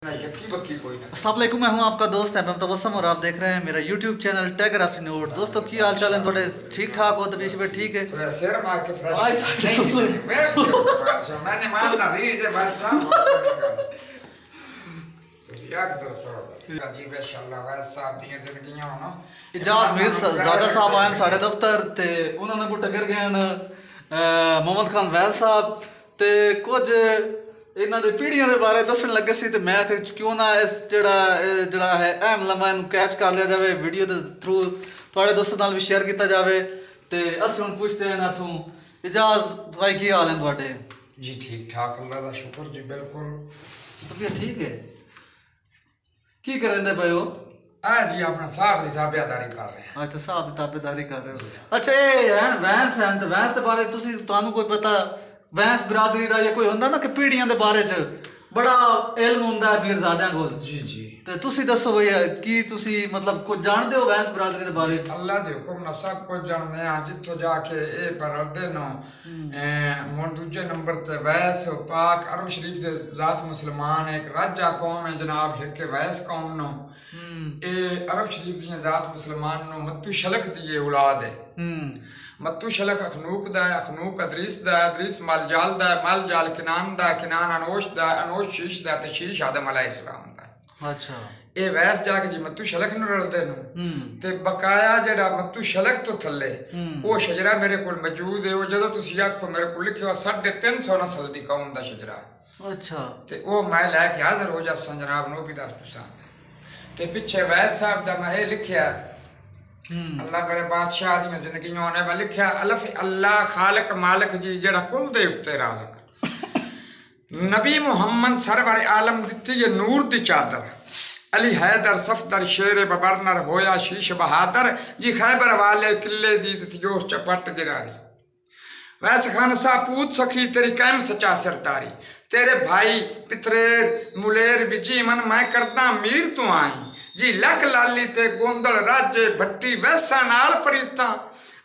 अस्सलाम वालेकुम, मैं हूं आपका दोस्त एम तबस्सुम और आप देख रहे हैं मेरा YouTube channel tagger of note. दोस्तों की हाल चाल है थोड़े ठीक ठाक हो तो बीच में ठीक है। इजाज़ मीर ज़ादा साहब आए साढ़े दफ्तर ते उन्होंने को टक्कर गए मोहम्मद खान वैद साहब ते कुछ इन्हों के पीढ़ियों के बारे दसन लगे सी, मैं आखिर क्यों ना इस जड़ा है अहम लम्हा कैच कर लिया जाए वीडियो के थ्रू थोड़े दोस्तों नाल भी शेयर किया जाए। तो असं हम पुछते हैं ना तू इजाज़ भाई की हाल है थोड़े? जी ठीक ठाक, अल्लाह का शुक्र जी, बिल्कुल तबीयत ठीक है। की करेंगे भाई वो? जी अपना साहब की ताबेदारी कर रहे हैं। अच्छा साहब की ताबेदारी कर रहे हो। अच्छा ये है वैंस है तो वैंस के बारे तुहानू कोई पता वैंस बिरादरी का या कोई होंदा ना कि पीढ़ियां के बारे च बड़ा इल्म होंदा है मीरजादियां कोल? जी जी ते तुसी दसो भई की तुसी मतलब कुछ जानते हो वैंस बिरादरी के बारे? अल्लाह के हुक्म ना सब कुछ जानते हैं। जितों जाके ये परदे नो मुन दूजे नंबर ते वैस पाक अरब शरीफ के जात मुसलमान एक राजा कौम है जनाब, एक वैस कौम नो ये अरब शरीफ दी जात मुसलमान नो मत्तू शलख दी औलाद है। मत्तू शलख अखनूक दा है, अखनूक अदरीस दा है, अदरीस मालजाल दा है, मालजाल किनान दा है, किनान अनोश दा है, अनोश शीश दा है, ते शीश आदम अलैहिस्सलाम दा है। अच्छा ये वैस जाके जी मत्तू शलख नु रलदे नो ते बकाया जेड़ा मत्तू शलख तो थल्ले वो शजरा मेरे को मौजूद है। वो जदों तुसी आखो मेरे को लिखियो 350 नस्ल दी कौम दा शजरा। अच्छा ते वो मैं लैके हाजिर हो जा जनाब नो भी दस दसा ते पिछे वैस साहब दा मैं ये लिखिया अल्लाह मेरे बादशाह दी मैं जिंदगी होने मैं लिखिया अलफ अल्लाह खालिक मालिक जी जेड़ा कुल दे उत्ते राज़िक नबी मुहम्मद सरवर आलम दिती ये नूर दी चादर अली हैदर सफदर शेर बबरनर होया शीश बहादुर जी खैबर वाले किले दी जोश चपट गिरारी। वैस खान सा पूत सखी तेरी कैम सचा सरदारी तेरे भाई पितरेर मुलेर बिजी मन मैं करदा मीर तू आई जी लक लाली ते गोंदल राजे भट्टी वैसा नाल परीता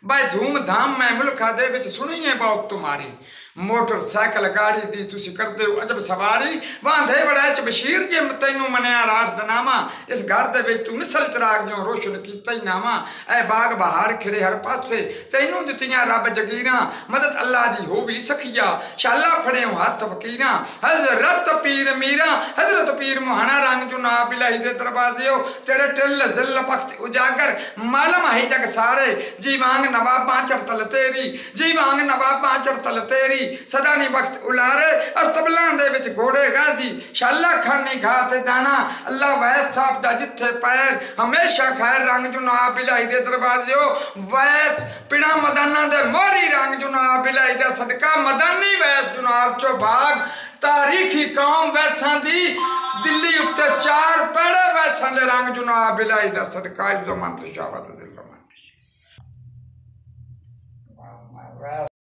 भाई धूम धाम मैं मुल्खा दे विच सुनिए बहुत तुम्हारी मोटरसाइकिल गाड़ी दी तुसी करदे हो अजब सवारी वांधे बड़ा च बशीर जे तैनू मनिया राठ दनामा इस घर दे विच तू मिसल चिराग जो रोशन कीता ही नामा ऐ बाग बहार खिड़े हर पासे तैनू दित्तियां रब जगीरां मदद अल्लाह दी हो भी सखिया शाला फड़े हाथ फकीरां हजरत पीर मीरा हजरत पीर मुहाना रंग जो ना बिलाही दे दरवाजे हो तेरे टिल जिल बख्त उजागर मालम है जग सारे जी वांग नवाबां चढ़तल तेरी जी वांग नवाबां चढ़तल तेरी सदा नहीं बख्त उलारे अस्तबलां दे विच घोड़े गाजी शाला खानी घाते दाना अल्लाह वैद साहब दा जिथे पैर हमेशा खैर रंग जुना बिलाई दे दरवाजे हो वैद पिड़ा मदाना दे मोरी रंग जुना बिलाई दे सदका मदानी वैद जुनाब चो भाग तारीखी कौम वैसां दी दिल्ली उत्ते 4 पेड़े वैसां दे रंग जुना बिलाई दा सदका इज़्ज़त शावत जिल्लम।